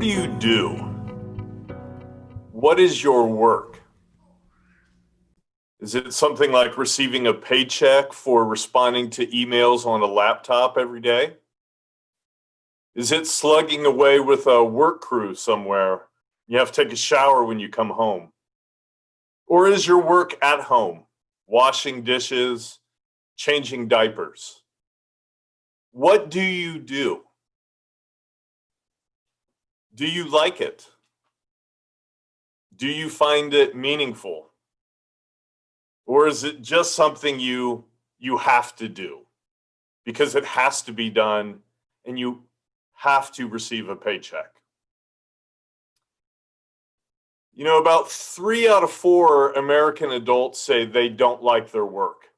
do you do? What is your work? Is it something like receiving a paycheck for responding to emails on a laptop every day? Is it slugging away with a work crew somewhere? You have to take a shower when you come home. Or is your work at home, washing dishes, changing diapers? What do you do? Do you like it? Do you find it meaningful? Or is it just something you have to do because it has to be done and you have to receive a paycheck? You know, about 3 out of 4 American adults say they don't like their work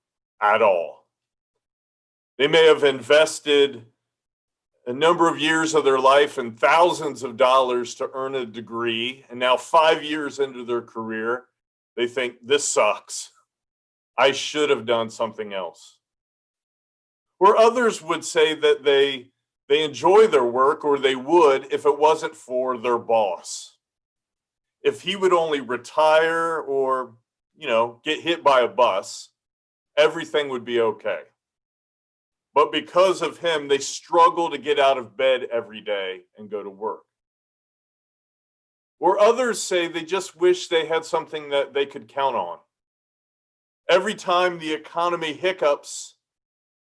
at all. They may have invested a number of years of their life and thousands of dollars to earn a degree, and now 5 years into their career, they think this sucks. I should have done something else. Or others would say that they enjoy their work, or they would if it wasn't for their boss. If he would only retire or, get hit by a bus, everything would be okay. But because of him, they struggle to get out of bed every day and go to work. Or others say they just wish they had something that they could count on. Every time the economy hiccups,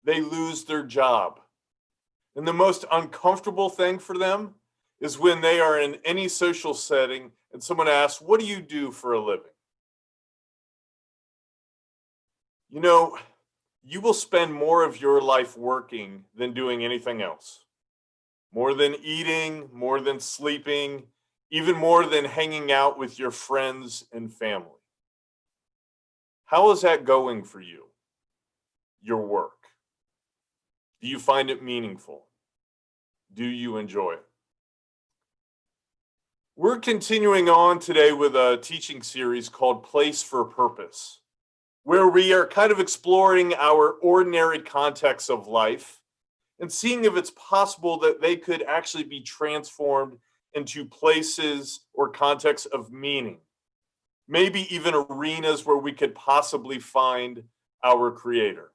they lose their job. And the most uncomfortable thing for them is when they are in any social setting and someone asks, "What do you do for a living?" You know, you will spend more of your life working than doing anything else. More than eating, more than sleeping, even more than hanging out with your friends and family. How is that going for you? Your work? Do you find it meaningful? Do you enjoy it? We're continuing on today with a teaching series called Place for Purpose, where we are kind of exploring our ordinary contexts of life and seeing if it's possible that they could actually be transformed into places or contexts of meaning, maybe even arenas where we could possibly find our Creator.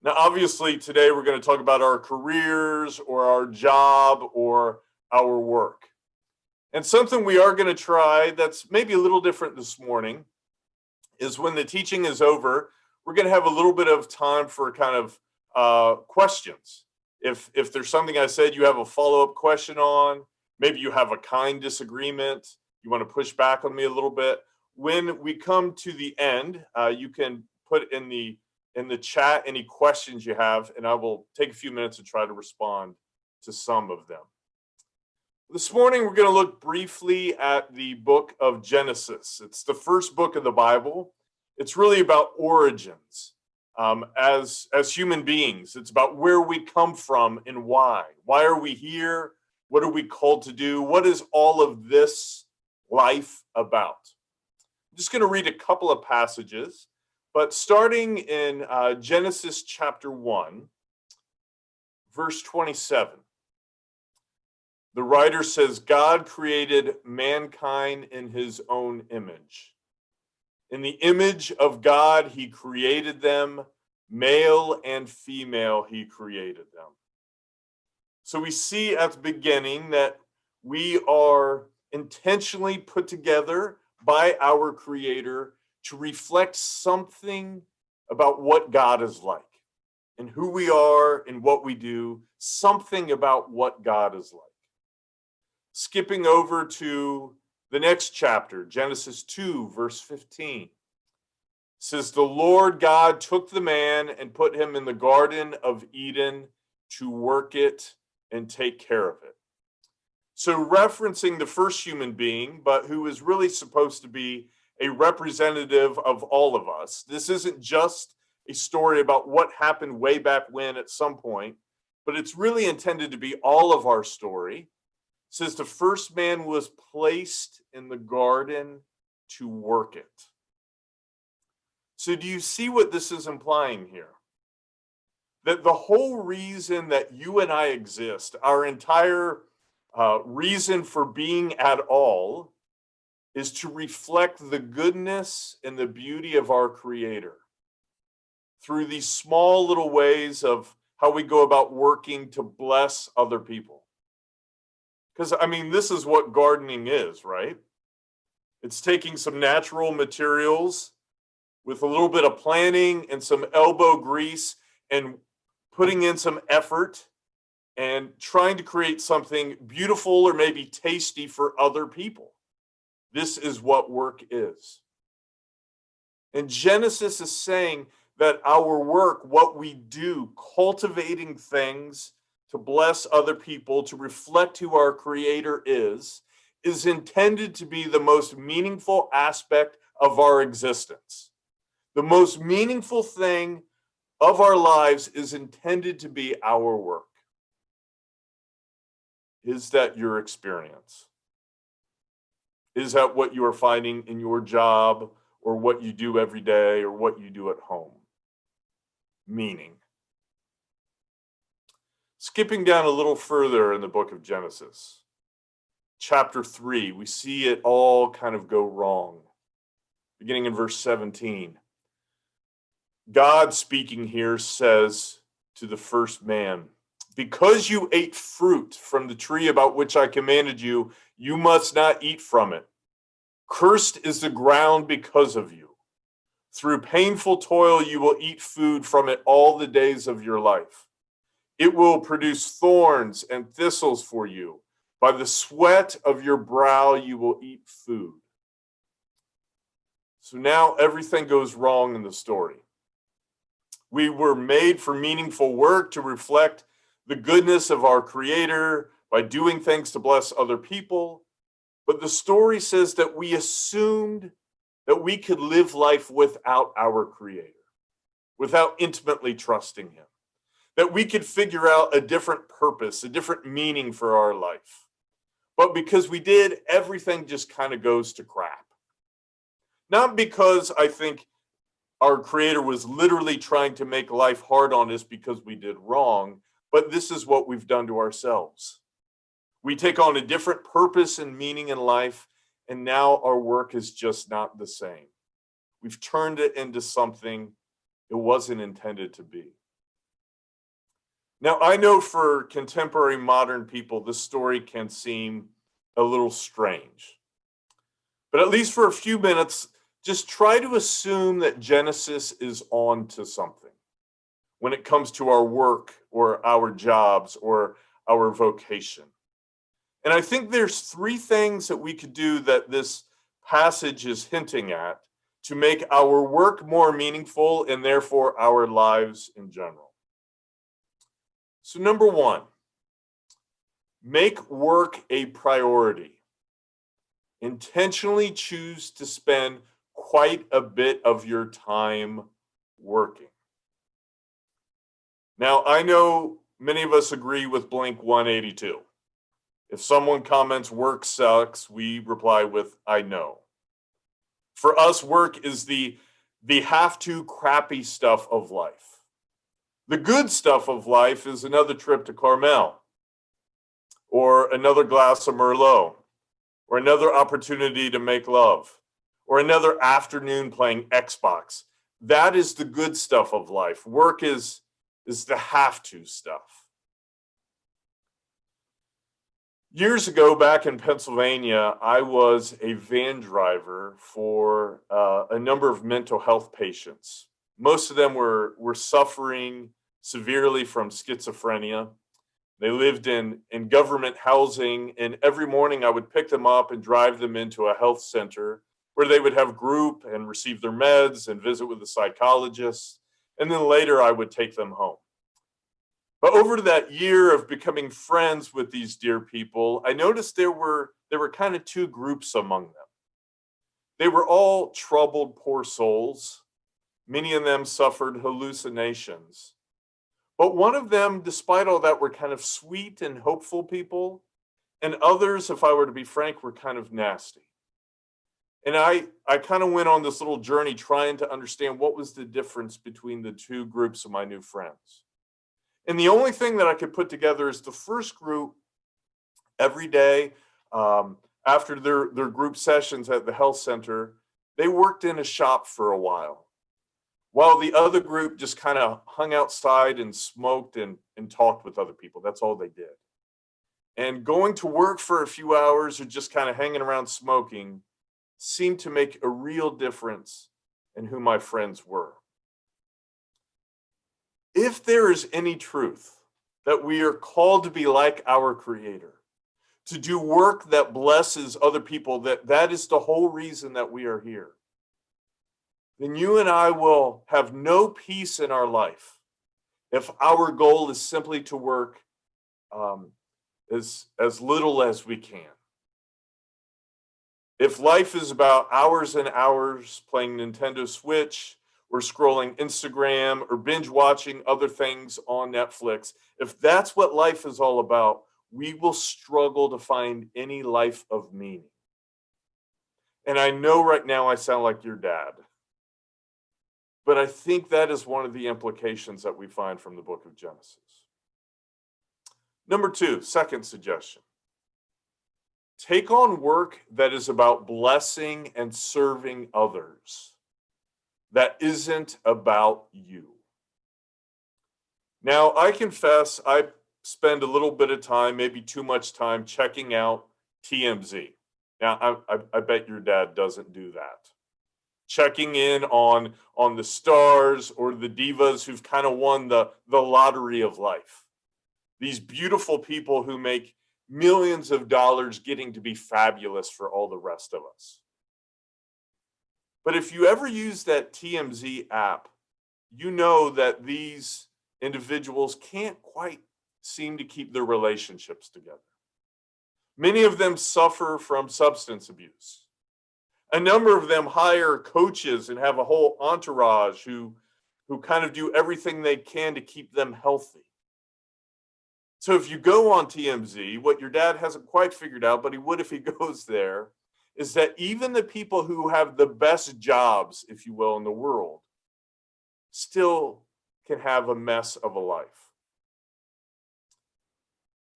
Now, obviously, today we're going to talk about our careers or our job or our work. And something we are going to try that's maybe a little different this morning is when the teaching is over, we're going to have a little bit of time for kind of questions. If there's something I said you have a follow-up question on, maybe you have a kind disagreement, you want to push back on me a little bit. When we come to the end, you can put in the chat any questions you have, and I will take a few minutes to try to respond to some of them. This morning, we're going to look briefly at the book of Genesis. It's the first book of the Bible. It's really about origins as human beings. It's about where we come from and why. Why are we here? What are we called to do? What is all of this life about? I'm just going to read a couple of passages, but starting in Genesis chapter 1, verse 27. The writer says, God created mankind in his own image. In the image of God, he created them, male and female, he created them. So we see at the beginning that we are intentionally put together by our Creator to reflect something about what God is like and who we are and what we do, something about what God is like. Skipping over to the next chapter, Genesis 2, verse 15, says, the Lord God took the man and put him in the Garden of Eden to work it and take care of it. So referencing the first human being, but who is really supposed to be a representative of all of us. This isn't just a story about what happened way back when at some point, but it's really intended to be all of our story. It says the first man was placed in the garden to work it. So do you see what this is implying here? That the whole reason that you and I exist, our entire reason for being at all is to reflect the goodness and the beauty of our Creator through these small little ways of how we go about working to bless other people. Because, I mean, this is what gardening is, right? It's taking some natural materials with a little bit of planning and some elbow grease and putting in some effort and trying to create something beautiful or maybe tasty for other people. This is what work is. And Genesis is saying that our work, what we do, cultivating things to bless other people, to reflect who our Creator is intended to be the most meaningful aspect of our existence. The most meaningful thing of our lives is intended to be our work. Is that your experience? Is that what you are finding in your job or what you do every day or what you do at home? Meaning. Skipping down a little further in the book of Genesis, chapter 3, we see it all kind of go wrong. Beginning in verse 17. God speaking here says to the first man, "Because you ate fruit from the tree about which I commanded you, you must not eat from it. Cursed is the ground because of you. Through painful toil you will eat food from it all the days of your life. It will produce thorns and thistles for you. By the sweat of your brow you will eat food." So now everything goes wrong in the story. We were made for meaningful work to reflect the goodness of our Creator by doing things to bless other people. But the story says that we assumed that we could live life without our Creator, without intimately trusting Him, that we could figure out a different purpose, a different meaning for our life. But because we did, everything just kind of goes to crap. Not because I think our Creator was literally trying to make life hard on us because we did wrong, but this is what we've done to ourselves. We take on a different purpose and meaning in life, and now our work is just not the same. We've turned it into something it wasn't intended to be. Now, I know for contemporary modern people, this story can seem a little strange. But at least for a few minutes, just try to assume that Genesis is on to something when it comes to our work or our jobs or our vocation. And I think there's three things that we could do that this passage is hinting at to make our work more meaningful and therefore our lives in general. So number one, make work a priority. Intentionally choose to spend quite a bit of your time working. Now, I know many of us agree with Blink 182. If someone comments work sucks, we reply with I know. For us, work is the have to crappy stuff of life. The good stuff of life is another trip to Carmel, or another glass of Merlot, or another opportunity to make love, or another afternoon playing Xbox. That is the good stuff of life. Work is the have to stuff. Years ago, back in Pennsylvania, I was a van driver for a number of mental health patients. Most of them were suffering severely from schizophrenia. They lived in government housing, and every morning I would pick them up and drive them into a health center where they would have group and receive their meds and visit with a psychologist. And then later I would take them home. But over that year of becoming friends with these dear people, I noticed there were kind of two groups among them. They were all troubled, poor souls. Many of them suffered hallucinations. But one of them, despite all that, were kind of sweet and hopeful people. And others, if I were to be frank, were kind of nasty. And I kind of went on this little journey trying to understand what was the difference between the two groups of my new friends. And the only thing that I could put together is the first group, Every day, after their group sessions at the health center, they worked in a shop for a while the other group just kind of hung outside and smoked and talked with other people. That's all they did. And going to work for a few hours or just kind of hanging around smoking seemed to make a real difference in who my friends were. If there is any truth that we are called to be like our Creator, to do work that blesses other people, that is the whole reason that we are here, then you and I will have no peace in our life if our goal is simply to work as little as we can. If life is about hours and hours playing Nintendo Switch or scrolling Instagram or binge watching other things on Netflix, if that's what life is all about, we will struggle to find any life of meaning. And I know right now I sound like your dad, but I think that is one of the implications that we find from the book of Genesis. Number two, second suggestion. Take on work that is about blessing and serving others, that isn't about you. Now, I confess I spend a little bit of time, maybe too much time, checking out TMZ. Now, I bet your dad doesn't do that. Checking in on the stars or the divas who've kind of won the lottery of life. These beautiful people who make millions of dollars getting to be fabulous for all the rest of us. But if you ever use that TMZ app, you know that these individuals can't quite seem to keep their relationships together. Many of them suffer from substance abuse. A number of them hire coaches and have a whole entourage who kind of do everything they can to keep them healthy. So if you go on TMZ, what your dad hasn't quite figured out, but he would if he goes there, is that even the people who have the best jobs, if you will, in the world, still can have a mess of a life.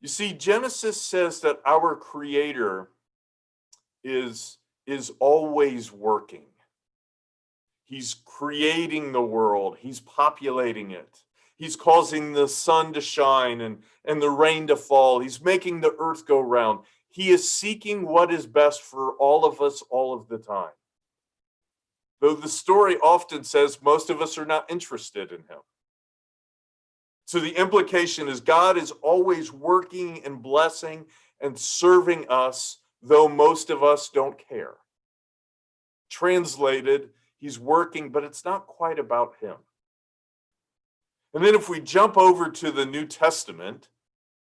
You see, Genesis says that our Creator is always working. He's creating the world. He's populating it. He's causing the sun to shine and the rain to fall. He's making the earth go round. He is seeking what is best for all of us all of the time. Though the story often says most of us are not interested in him. So the implication is God is always working and blessing and serving us, though most of us don't care. Translated, he's working, but it's not quite about him. And then if we jump over to the New Testament,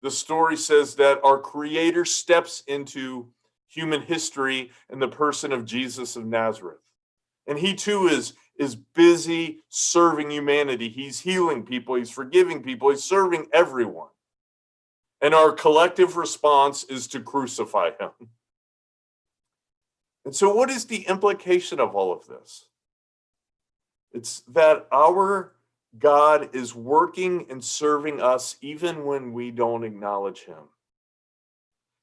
the story says that our Creator steps into human history in the person of Jesus of Nazareth. And he too is busy serving humanity. He's healing people, he's forgiving people, he's serving everyone. And our collective response is to crucify him. And so what is the implication of all of this? It's that our God is working and serving us even when we don't acknowledge him.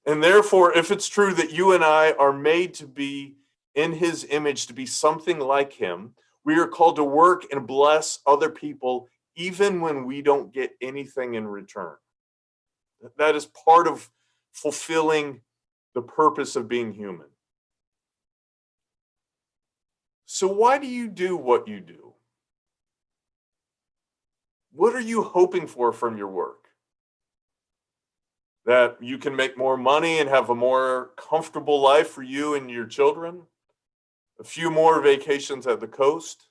And therefore, if it's true that you and I are made to be in his image, to be something like him, we are called to work and bless other people even when we don't get anything in return. That is part of fulfilling the purpose of being human. So why do you do what you do? What are you hoping for from your work? That you can make more money and have a more comfortable life for you and your children? A few more vacations at the coast?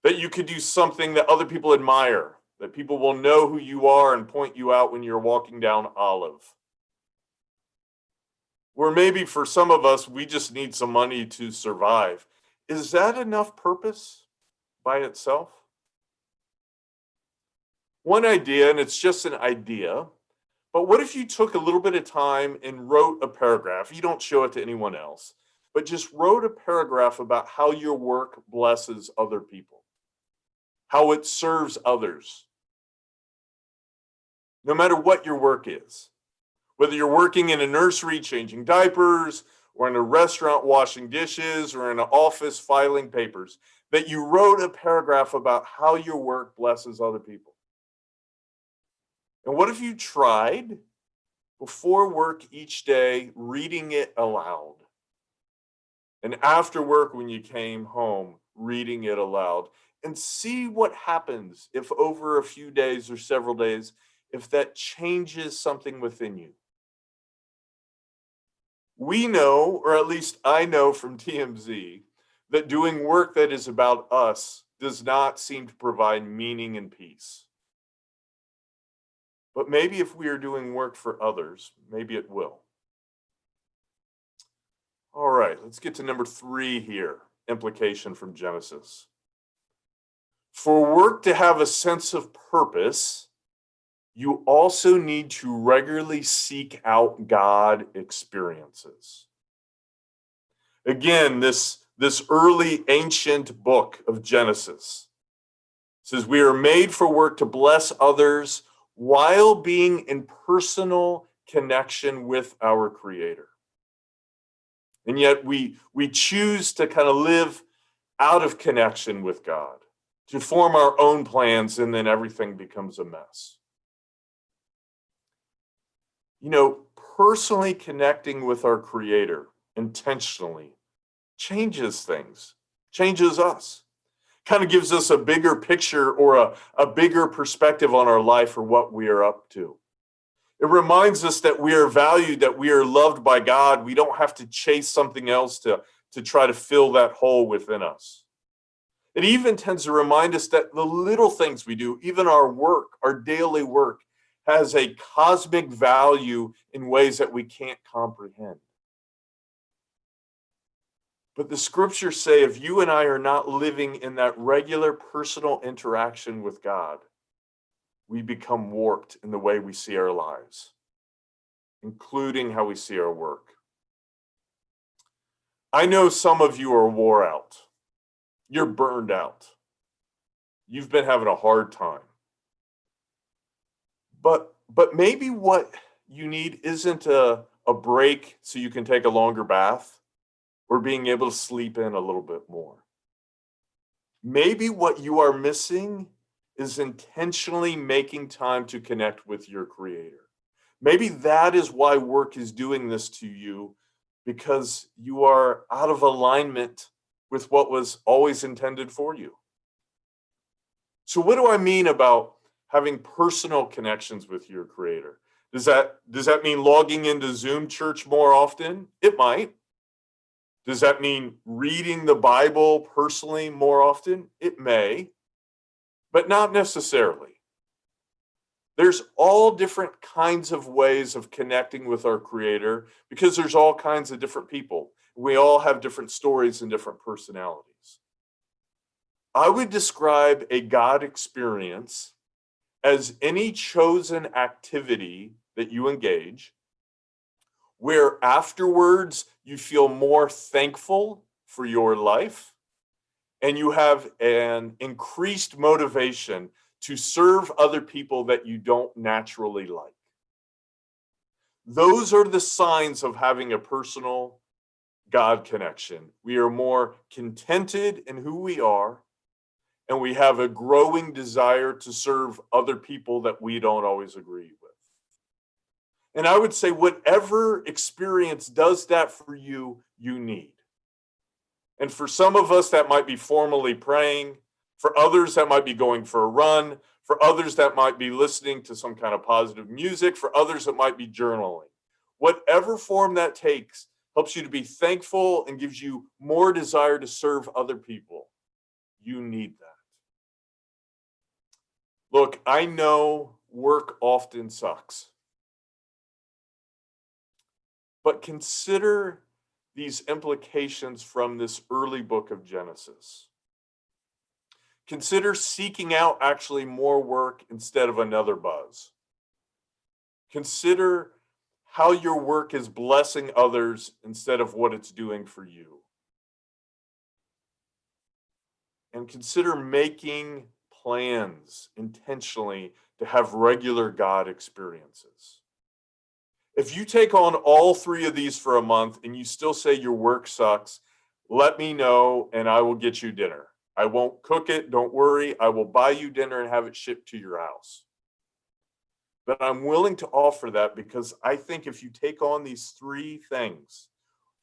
That you could do something that other people admire, that people will know who you are and point you out when you're walking down Olive? Or maybe for some of us, we just need some money to survive. Is that enough purpose by itself? One idea, and it's just an idea, but what if you took a little bit of time and wrote a paragraph? You don't show it to anyone else, but just wrote a paragraph about how your work blesses other people, how it serves others, no matter what your work is. Whether you're working in a nursery changing diapers, or in a restaurant washing dishes, or in an office filing papers, that you wrote a paragraph about how your work blesses other people. And what if you tried before work each day reading it aloud? And after work, when you came home, reading it aloud, and see what happens if over a few days or several days, if that changes something within you. We know, or at least I know from TMZ, that doing work that is about us does not seem to provide meaning and peace. But maybe if we are doing work for others, maybe it will. All right, let's get to number 3 here, implication from Genesis. For work to have a sense of purpose, you also need to regularly seek out God experiences. Again, this early ancient book of Genesis says we are made for work to bless others while being in personal connection with our Creator. And yet we choose to kind of live out of connection with God, to form our own plans, and then everything becomes a mess. You know, personally connecting with our Creator intentionally changes things, changes us, kind of gives us a bigger picture or a bigger perspective on our life or what we are up to. It reminds us that we are valued, that we are loved by God. We don't have to chase something else to try to fill that hole within us. It even tends to remind us that the little things we do, even our work, our daily work, has a cosmic value in ways that we can't comprehend. But the scriptures say if you and I are not living in that regular personal interaction with God, we become warped in the way we see our lives, including how we see our work. I know some of you are wore out. You're burned out. You've been having a hard time. But maybe what you need isn't a break so you can take a longer bath or being able to sleep in a little bit more. Maybe what you are missing is intentionally making time to connect with your Creator. Maybe that is why work is doing this to you, because you are out of alignment with what was always intended for you. So what do I mean about having personal connections with your Creator? Does that mean logging into Zoom church more often? It might. Does that mean reading the Bible personally more often? It may, but not necessarily. There's all different kinds of ways of connecting with our Creator because there's all kinds of different people. We all have different stories and different personalities. I would describe a God experience as any chosen activity that you engage where afterwards you feel more thankful for your life and you have an increased motivation to serve other people that you don't naturally like. Those are the signs of having a personal God connection. We are more contented in who we are, and we have a growing desire to serve other people that we don't always agree with. And I would say whatever experience does that for you, you need. And for some of us, that might be formally praying. For others, that might be going for a run. For others, that might be listening to some kind of positive music. For others, it might be journaling. Whatever form that takes helps you to be thankful and gives you more desire to serve other people. You need that. Look, I know work often sucks. But consider these implications from this early book of Genesis. Consider seeking out actually more work instead of another buzz. Consider how your work is blessing others instead of what it's doing for you. And consider making plans intentionally to have regular God experiences. If you take on all three of these for a month and you still say your work sucks, let me know and I will get you dinner. I won't cook it, don't worry. I will buy you dinner and have it shipped to your house. But I'm willing to offer that because I think if you take on these three things,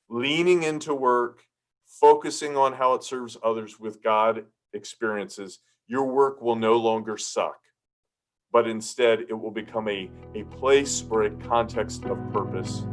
leaning into work, focusing on how it serves others with God experiences, your work will no longer suck, but instead it will become a place or a context of purpose